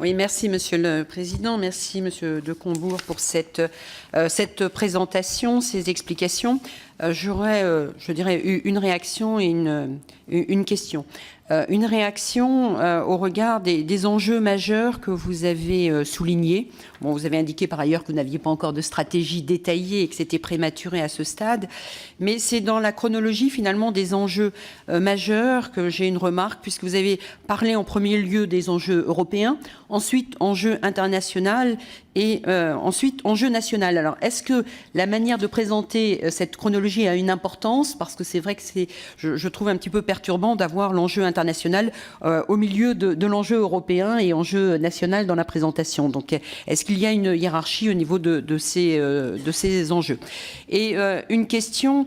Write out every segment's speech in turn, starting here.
Oui, merci Monsieur le Président, merci Monsieur de Combourg pour cette présentation, ces explications. J'aurais, je dirais, une réaction et une question. Une réaction au regard des enjeux majeurs que vous avez soulignés. Bon, vous avez indiqué par ailleurs que vous n'aviez pas encore de stratégie détaillée et que c'était prématuré à ce stade, mais c'est dans la chronologie finalement des enjeux majeurs que j'ai une remarque, puisque vous avez parlé en premier lieu des enjeux européens, ensuite enjeux international et ensuite enjeu national. Alors, est-ce que la manière de présenter cette chronologie a une importance? Parce que c'est vrai que je trouve un petit peu perturbant d'avoir l'enjeu international au milieu de l'enjeu européen et enjeu national dans la présentation. Donc, est-ce qu'il y a une hiérarchie au niveau de ces enjeux? Et une question,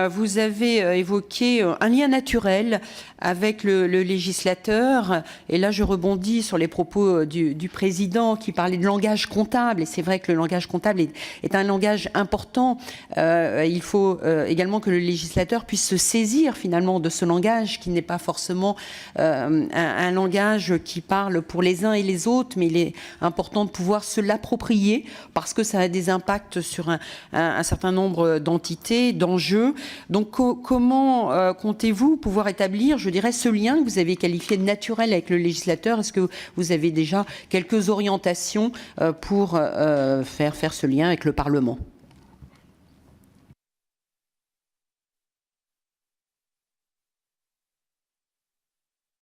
vous avez évoqué un lien naturel avec le législateur, et là je rebondis sur les propos du président qui parlait de langage comptable, et c'est vrai que le langage comptable est un langage important. Il faut également que le législateur puisse se saisir finalement de ce langage qui n'est pas forcément un langage qui parle pour les uns et les autres, mais il est important de pouvoir se l'approprier parce que ça a des impacts sur un certain nombre d'entités, d'enjeux. Donc comment comptez-vous pouvoir établir, je dirais, ce lien que vous avez qualifié de naturel avec le législateur? Est-ce que vous avez déjà quelques orientations pour faire ce lien avec le Parlement?